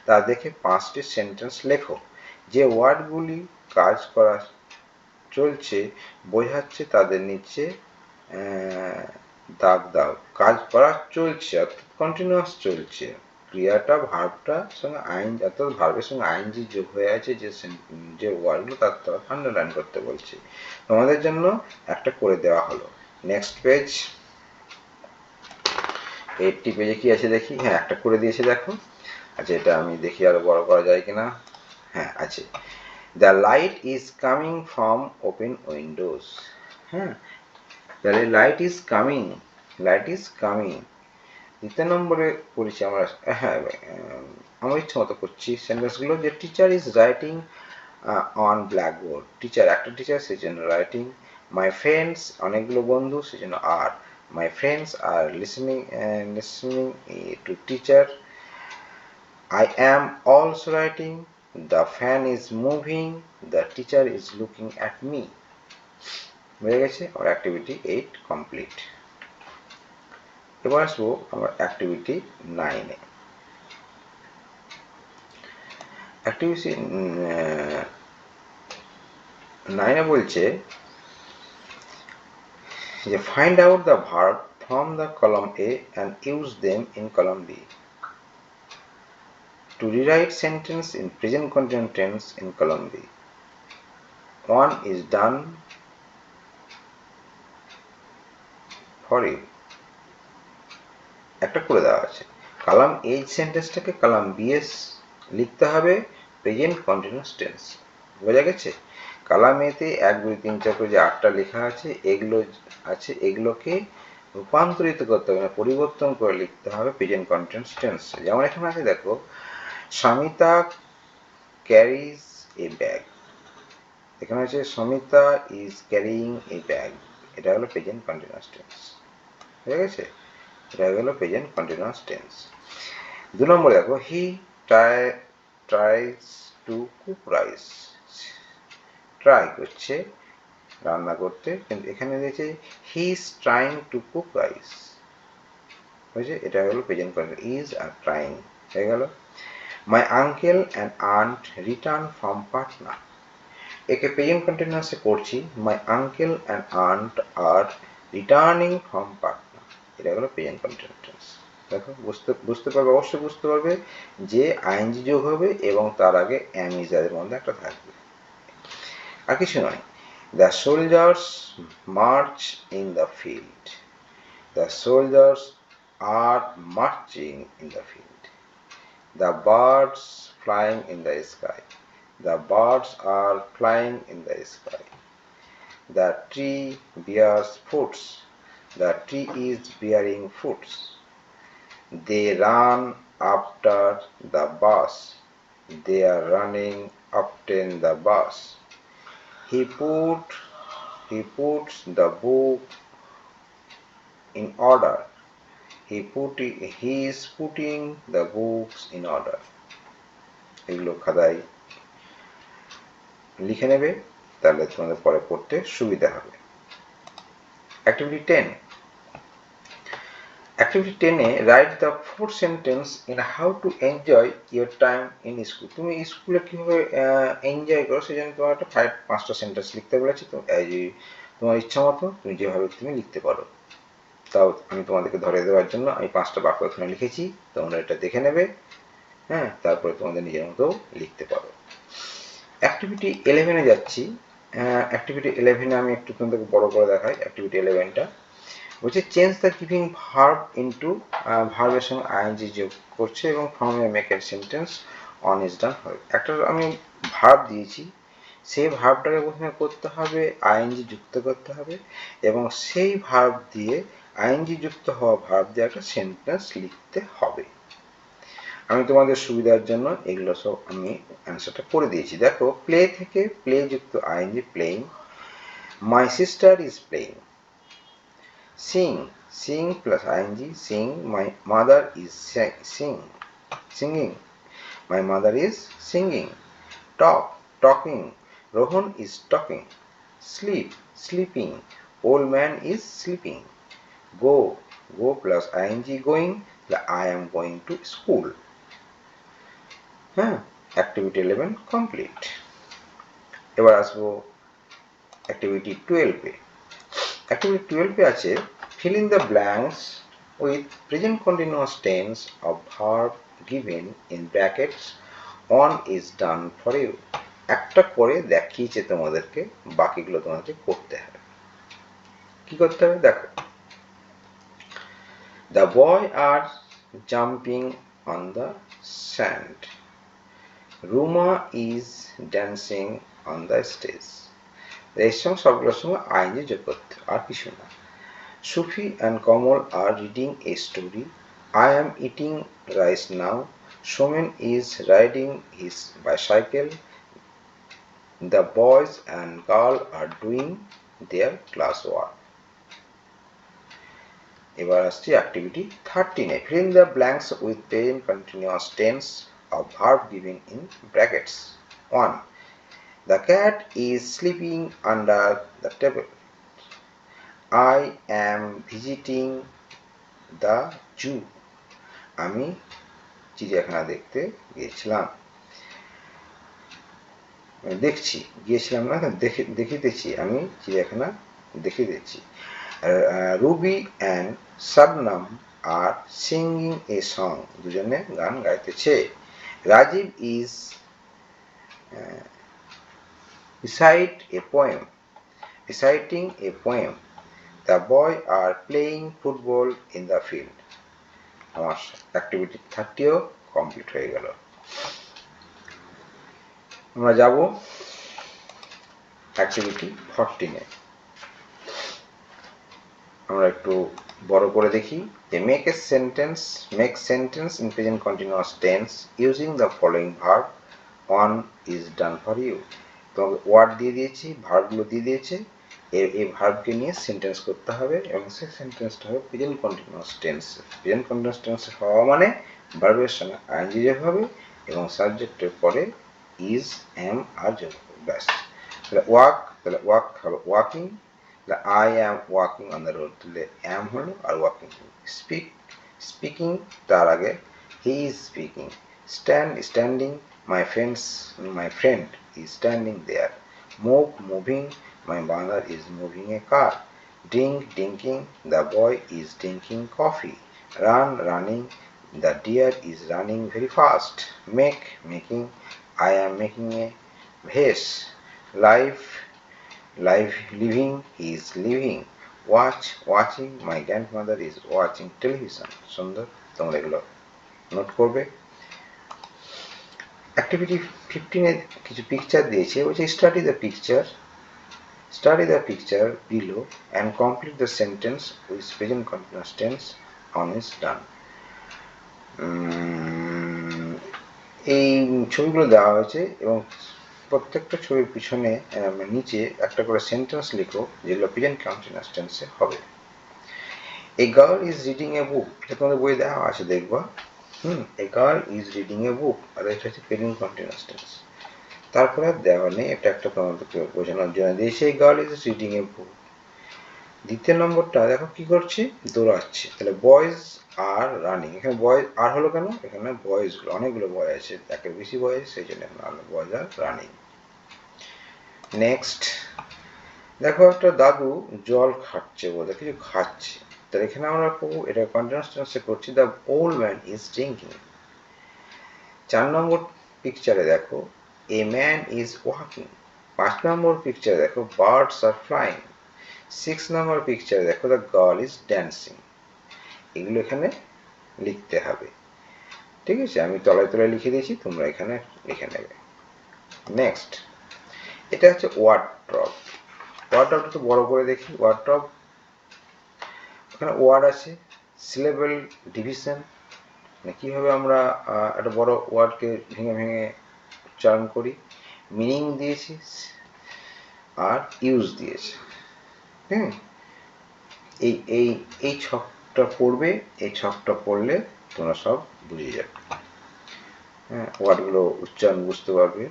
তা দেখে 5টি সেন্টেন্স লেখো। যে ওয়ার্ডগুলি কাজ করা চলছে বোঝাচ্ছে তাদের নিচে দাগ দাও। কাজ করা চলছে অর্থাৎ কন্টিনিউয়াস চলছে, ক্রিয়াটা ভার্বটার সঙ্গে অর্থাৎ ভার্বের সঙ্গে আইএনজি যোগ হয়ে আছে, যে ওয়ার্ডগুলো তার আন্ডারলাইন করতে বলছে। তোমাদের জন্য একটা করে দেওয়া হলো। নেক্সট পেজ, 80 পেজে কি আছে দেখি। হ্যাঁ, একটা করে দিয়েছে দেখো। আচ্ছা, এটা আমি দেখি আরো বড় করা যায় কিনা। হ্যাঁ, আছে। The light is coming from open Windows. হ্যাঁ, তাহলে light is coming, light is coming 2 নম্বরে করেছি আমরা। হ্যাঁ, আমার ইচ্ছা মতো করছি সেন্টেন্সগুলো। The teacher is writing on blackboard. Teacher, একটা টিচার সেজন্য রাইটিং। মাই ফ্রেন্ডস, অনেকগুলো বন্ধু সেজন্য are. My friends are listening to teacher. I am also writing. The fan is moving. The teacher is looking at me. বুঝে গেছে? আমার activity 8 complete. এবার আসবো আমার অ্যাক্টিভিটি 9-এ। অ্যাক্টিভিটি 9-এ বলছে যে find out the verb from the column A and use them in column B. To rewrite sentence in present continuous tense in column B. One is done for you. একটা করে দেওয়া আছে। Column A সেন্টেন্সটাকে column B এ লিখতে হবে present continuous tense. বোঝা গেছে? Column A তে 1 2 3 4 করে যে 8টা লেখা আছে এগুলোকে রূপান্তরিত করতে হবে, পরিবর্তন করে লিখতে হবে প্রেজেন্ট কন্টিনিউয়াস টেন্স। যেমন এখানে আছে দেখো, সমিতা ক্যারিজ এ ব্যাগ। এখানে আছে Samita is carrying a bag. এটা হলো প্রেজেন্ট কন্টিনিউয়াস টেন্স। ঠিক আছে? এটা হলো প্রেজেন্ট কন্টিনিউয়াস টেন্স। 2 নম্বরে দেখো, he tries to cook rice. Try করছে রান্না করতে, কিন্তু এখানে দিয়েছে he is trying to cook rice. বুঝেছে? এটা হলো প্রেজেন্ট কন্টিনিউয়াস, ইজ আর ট্রাইং হয়ে গেল। My uncle and aunt return from Patna. একে প্রেজেন্ট কন্টিনিউয়াসে করছি, my uncle and aunt are returning from Patna. এটা হলো প্রেজেন্ট কন্টিনিউয়াস টেন্স। দেখো, বুঝতে পারবে, অবশ্যই বুঝতে পারবে যে আইএনজি যোগ হবে এবং তার আগে এম ইজ এর মধ্যে একটা থাকবে, আর কিছু নয়। The soldiers march in the field. The soldiers are marching in the field. The birds flying in the sky. The birds are flying in the sky. The tree bears fruits. The tree is bearing fruits. They run after the bus. They are running after the bus. He puts the book in order. He is putting the books in order. এগুলো খাতায় লিখে নেবে, তাহলে তোমাদের পরে পড়তে সুবিধা হবে। অ্যাক্টিভিটি 10। অ্যাক্টিভিটি 10-এ write the 4 sentence in how to enjoy your time in school. তুমি স্কুলে কীভাবে এনজয় করো সেজন্য তোমার একটা 5টা সেন্টেন্স লিখতে বলেছি। তো তোমার ইচ্ছা মতো তুমি যেভাবে তুমি লিখতে পারো। তাও আমি তোমাদেরকে ধরে দেওয়ার জন্য আমি 5টা বাক্য এখানে লিখেছি, তোমরা এটা দেখে নেবে। হ্যাঁ, তারপরে তোমাদের নিজের মতো লিখতে পারো। অ্যাক্টিভিটি 11-এ যাচ্ছি। অ্যাক্টিভিটি 11-এ আমি একটু তোমাদেরকে বড় করে দেখাই। অ্যাক্টিভিটি 11টা বলছে change the giving verb into, ভার্বের সঙ্গে আইএনজি যোগ করছে এবং from a make a sentence on is done হবে। একটা আমি ভার্ব দিয়েছি, সেই ভার্বটাকে প্রথমে করতে হবে আইএনজি যুক্ত করতে হবে এবং সেই ভার্ব দিয়ে আইএনজি যুক্ত হওয়া ভার্ব দিয়ে একটা সেন্টেন্স লিখতে হবে। আমি তোমাদের সুবিধার জন্য এগুলো সব আমি অ্যান্সারটা করে দিয়েছি। দেখো, প্লে থেকে প্লে যুক্ত ING playing. My sister is playing. sing plus ing sing. My mother is singing. My mother is singing. Talking. Rohan is talking. Sleeping. Old man is sleeping. Go plus ing going. I am going to school. Activity 11 complete. এবার আসবো activity 12-এ। Activity 12-এ আছে fill in the blanks with present continuous tense of verb given in brackets. On is done for you. একটা করে দেখিয়েছে তোমাদেরকে, বাকিগুলো তোমাদেরকে করতে হবে। কি করতে হবে দেখো, the boy are jumping on the sand. Ruma is dancing on the stage. এর সঙ্গে সবগুলোর সঙ্গে আইনজি যোগ করতে, আর কিছু না। Sufi and Kamal are reading a story. I am eating rice now. Somen is riding his bicycle. The boys and girl are doing their classwork. এবার আসছি activity 13 fill in the blanks with present continuous tense of verb given in brackets. 1. The cat is sleeping under the table. I am visiting the zoo. আমি চিড়িয়াখানা দেখতে গিয়েছিলাম। গিয়েছিলাম না, দেখিতেছি, আমি চিড়িয়াখানা দেখিতেছি। Ruby and Shabnam are singing a song. দুজনে গান গাইতেছে। Rajiv is reciting a poem. The boys are playing football in the field. আমার অ্যাক্টিভিটি 30ও কমপ্লিট হয়ে গেল। আমরা যাব অ্যাক্টিভিটি 14-এ। আমরা একটু বড় করে দেখি। Make sentence in present continuous tense using the following verb. One is done for you. তোমাকে ওয়ার্ড দিয়ে দিয়েছি, ভার্বগুলো দিয়ে দিয়েছে, এই ভার্বকে নিয়ে সেন্টেন্স করতে হবে এবং সেই সেন্টেন্সটা হবে present continuous tense. Present continuous tense হওয়া মানে ভার্বের সঙ্গে আইএনজি যোগ হবে এবং সাবজেক্টের পরে ইজ, এম আর যোগ হবে, ব্যাস। তাহলে ওয়াক হবে walking, I am walking on the road, তাহলে am হলো আর walking। speaking তার আগে he is speaking। standing, my friend is standing there। moving, my mother is moving a car। drinking, the boy is drinking coffee। running, the deer is running very fast। making, I am making a vase। living, he is living। watching, my grandmother is watching television। সুন্দর, তোমরা এগুলো note করবে। Activity 15-এ কিছু picture দিয়েছে, বলছে study the picture below and complete the sentence with present continuous tense on is done। এই ছবিগুলো দেওয়া হয়েছে এবং প্রত্যেকটা ছবির পিছনে নিচে একটা করে সেন্টেন্স লিখো যেগুলো প্রেজেন্ট কন্টিনিউয়াস টেন্সে হবে। A girl is reading a book, এটা তোমাদের বই দেওয়া আছে দেখবা। A girl is reading a book, আর এটা হচ্ছে প্রেজেন্ট কন্টিনিউয়াস টেন্স। তারপরে দেওয়া নেই, এটা একটা তোমাদেরকে বোঝানোর জন্য দিয়েছে। A girl is reading a book। দ্বিতীয় নম্বরটা দেখো কি করছে, দৌড়াচ্ছে। তাহলে বয়েজ আর রানিং, এখানে বয়েজ আর হলো কেন, এখানে বয়েজগুলো অনেকগুলো বয় আছে, একের বেশি বয় আছে, সেই জন্য বয়েজ আর রানিং। নেক্সট দেখো একটা দাদু জল খাচ্ছে, বলে কিছু খাচ্ছে, তাহলে এখানে আমরা এটা কন্টিনিউয়াস টেন্সে করছি, the old man is drinking. 4 নম্বর পিকচারে দেখো এ ম্যান ইজ ওয়াকিং। 5 নম্বর পিকচারে দেখো বার্ডস আর ফ্লাইং। 6 নম্বর পিকচারে দেখো দ্য গার্ল ইজ ড্যান্সিং। এগুলো এখানে লিখতে হবে, ঠিক আছে? আমি তলায় তলায় লিখে দিয়েছি, তোমরা এখানে লিখে নেবে। নেক্সট এটা হচ্ছে ওয়ার্ড্রপ। ওয়ার্ড্রপটা তো বড় করে দেখি। ওয়ার্ড্রপ ওখানে ওয়ার্ড আছে, সিলেবল ডিভিশন, মানে কীভাবে আমরা একটা বড় ওয়ার্ডকে ভেঙে ভেঙে উচ্চারণ করি, মিনিং দিয়েছি আর ইউজ দিয়েছে। হ্যাঁ, এই ছকটা পড়বে, এই ছকটা পড়লে তোমরা সব বুঝে যাবে। হ্যাঁ, ওয়ার্ডগুলো উচ্চারণ বুঝতে পারবে।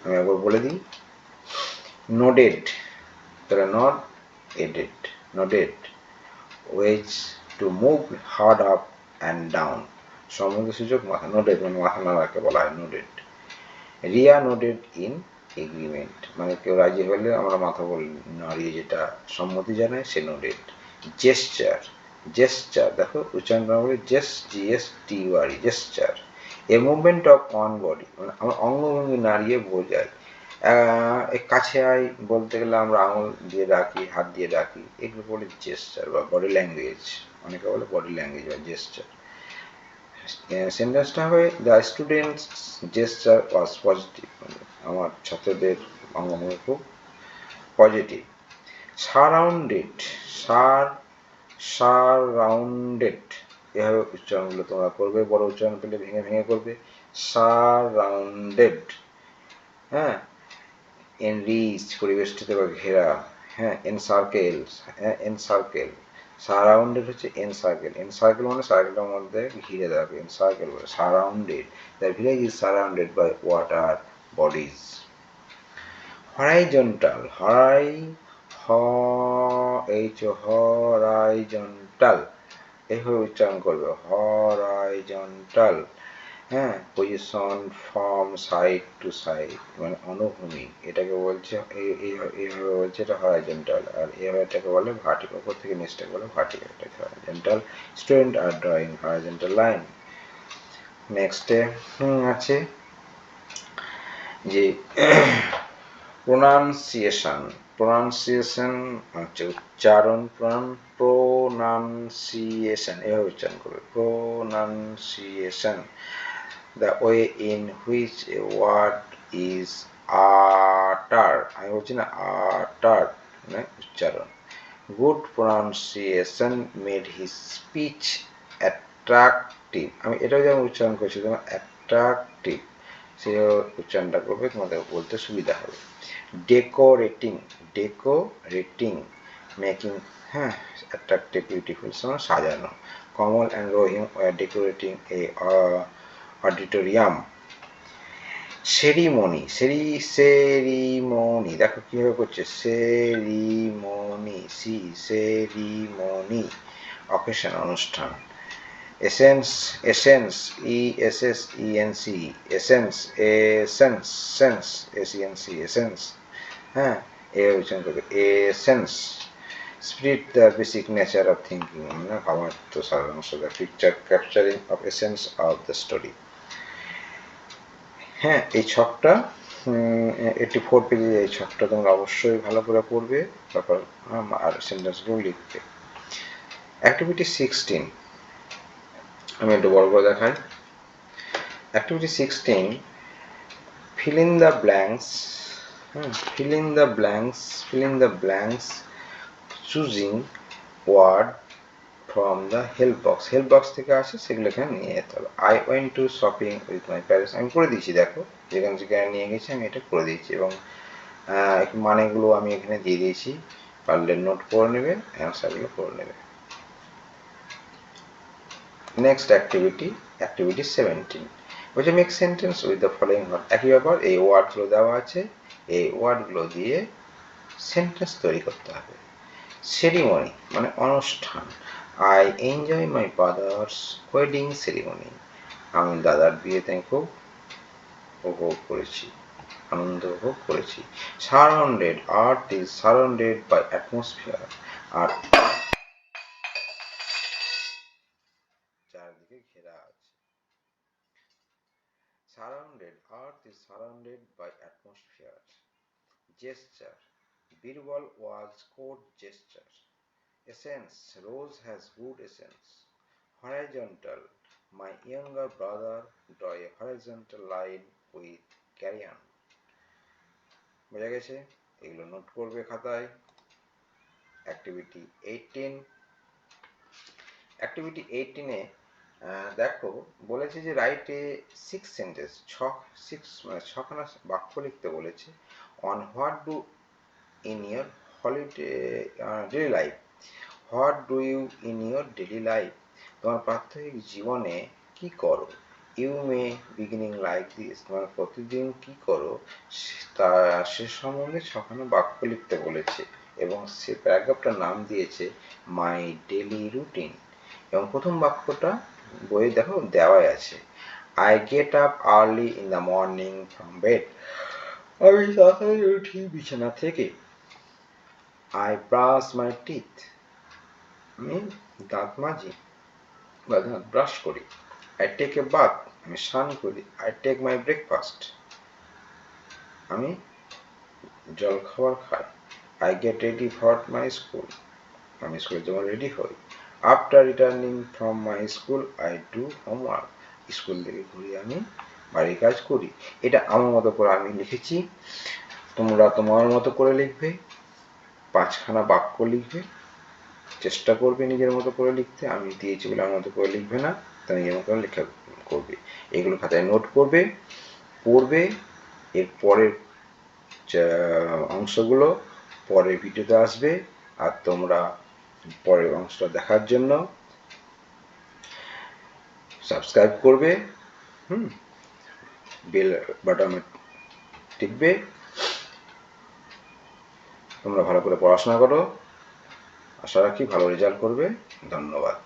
আমি একবার বলে দিই, নোডেড, তাহলে not added, nodded. Ways, to move head up and down, সম্বন্ধ সূচক মাথা, নোডেড মানে মাথা নাড়াকে বলা হয় nodded. Riya nodded in agreement, মানে কেউ রাজি হলে আমরা মাথা নাড়িয়ে যেটা সম্মতি জানাই সে নোডেড। জেস্চার, দেখো উচ্চারণ করা বলে GSTUR, gesture. A movement of one body, মানে আমরা অঙ্গভঙ্গি নাড়িয়ে বোঝাই। কাছে আয় বলতে গেলে আমরা আঙুল দিয়ে ডাকি, হাত দিয়ে ডাকি, এগুলো বলে জেস্চার বা বডি ল্যাঙ্গুয়েজ, অনেকে বলে বডি ল্যাঙ্গুয়েজ বা জেস্চার। সেন্টেন্সটা হবে the students gesture was positive, আমার ছাত্রদের অঙ্গভঙ্গি খুব পজিটিভ। সারাউন্ডেড, এভাবে উচ্চারণগুলো তোমরা করবে, বড় উচ্চারণ পেলে ভেঙে ভেঙে করবে। সারাউন্ডেড। হ্যাঁ, এনরিচ পরিবেষ্টিত বা ঘেরা, হ্যাঁ, এনসার্কেল, হ্যাঁ, এনসার্কেল, সারাউন্ডেড হচ্ছে এনসার্কেল, এনসার্কেল মানে সার্কেলটার মধ্যে ঘিরে থাকবে, এনসার্কেল বলে, surrounded, the village is surrounded by water bodies. Horizontal, horizontal, এইভাবে উচ্চারণ করবে, হরাইজন্টাল, হ্যাঁ, position from side to side, মানে অনুভূমিক, এটাকে বলছে এইভাবে বলছে এটা হরাইজন্টাল, আর এইভাবে এটাকে বলে ভার্টিক্যাল, উপর থেকে নিচটাকে বলে ভার্টিক্যাল, এটাকে হরাইজন্টাল। স্টুডেন্ট আর ড্রয়িং হরাইজন্টাল লাইন। নেক্সটে আছে যে প্রোনাউন্সিয়েশন, প্রোনাউন্সিয়েশন হচ্ছে উচ্চারণ, প্রোনাউন্সিয়েশন এভাবে উচ্চারণ করবে, pronunciation, the way in which a word is uttered, আমি বলছি না uttered, মানে উচ্চারণ। Good pronunciation made his speech attractive, আমি এটাও যেমন উচ্চারণ করছি যেমন attractive, সে উচ্চারণটা করবে, তোমাদের বলতে সুবিধা হবে। ডেকোরেটিং, ডেকোরেটিং, মেকিং, হ্যাঁ, অ্যাট্রাক্টিভ, বিউটিফুল, সাজানো। Kamal and Rahim were decorating a auditorium. Ceremony, ceremony, দেখো কিভাবে করছে, সেরিমনি, সেরিমনি, অকেশন, অনুষ্ঠান। Essence, essence, ESSENC, essence, essence, sense, SENC, essence, হ্যাঁ, এভাবে উচ্চারণ করবে, essence. Spirit, the basic nature of thinking, মানে ভাবার্থ সারাংশ, the picture capturing of essence of the story. হ্যাঁ, এই ছকটা 84 পেজে, এই ছকটা তোমরা অবশ্যই ভালো করে পড়বে, তারপর আর সেন্টেন্সগুলো লিখবে। অ্যাক্টিভিটি 16, আমি একটু বড় করে দেখাই। Activity 16, fill in the blanks, fill in the blanks, fill in the blanks, choosing word from the help box, help box থেকে আসে সেগুলো এখানে নিয়ে যেতে হবে। I went to shopping with my parents, আমি করে দিয়েছি, দেখো যেখানে যেখানে নিয়ে গেছি আমি এটা করে দিয়েছি, এবং মানেগুলো আমি এখানে দিয়ে দিয়েছি, পারলে নোট করে নেবে, অ্যান্সারগুলো করে নেবে। নেক্সট অ্যাক্টিভিটি, অ্যাক্টিভিটি 17, বলছে make sentence with the following word, একই ব্যাপার, এই ওয়ার্ডগুলো দেওয়া আছে, এই ওয়ার্ডগুলো দিয়ে সেন্টেন্স তৈরি করতে হবে। সেরিমনি মানে অনুষ্ঠান, I enjoy my father's wedding ceremony, আমি দাদার বিয়েতে খুব উপভোগ করেছি, আনন্দ উপভোগ করেছি। Surrounded, earth is surrounded by atmosphere, আর চারদিকে ঘেরা আছে। Surrounded, earth is surrounded by atmosphere. Gesture, Birbal was court gesture. Essence, Rose has good essence. Horizontal, my younger brother draw a horizontal line with crayon. বোঝা গেছে? এগুলো note করবে খাতায়। Activity 18, activity 18-এ দেখো বলেছে যে রাইটে 6 সেন্টেন্স, 6খানা বাক্য লিখতে বলেছে। On what do in your holiday daily life, what do you in your daily life, তোমার প্রাত্যহিক জীবনে কি করো। You may beginning like this, তোমার প্রতিদিন কি করো, তা সে সম্বন্ধে 6খানা বাক্য লিখতে বলেছে, এবং সে প্যারাগ্রাফটার নাম দিয়েছে মাই ডেলি রুটিন। এবং প্রথম বাক্যটা বইয়ে দেখো দেওয়াই আছে, I get up early in the morning from bed, আমি সকালে উঠি বিছানা থেকে। আই ব্রাশ মাই টিথ, আমি দাঁত মাজি বা দাঁত ব্রাশ করি। আই টেক এ বাথ, আমি স্নান করি। আই টেক মাই ব্রেকফাস্ট, আমি জলখাবার খাই। I get ready for my school, আমি স্কুলের জন্য রেডি হই। After returning from my school I do homework, school থেকে ঘুরে আমি বাড়ির কাজ করি। এটা আমার মতো করে আমি লিখেছি, তোমরা তোমার মতো করে লিখবে, 5খানা বাক্য লিখবে, চেষ্টা করবে নিজের মতো করে লিখতে, আমি দিয়েছি বলে আমার মতো করে লিখবে না, তাই নিজের মতো লেখা করবে। এগুলো খাতায় নোট করবে, পড়বে, এর পরের অংশগুলো পরের ভিডিওতে আসবে। আর তোমরা পরের অংশটা দেখার জন্য সাবস্ক্রাইব করবে, বেল বাটনে টিপবে। তোমরা ভালো করে পড়াশোনা করো, আশা রাখি ভালো রেজাল্ট করবে। ধন্যবাদ।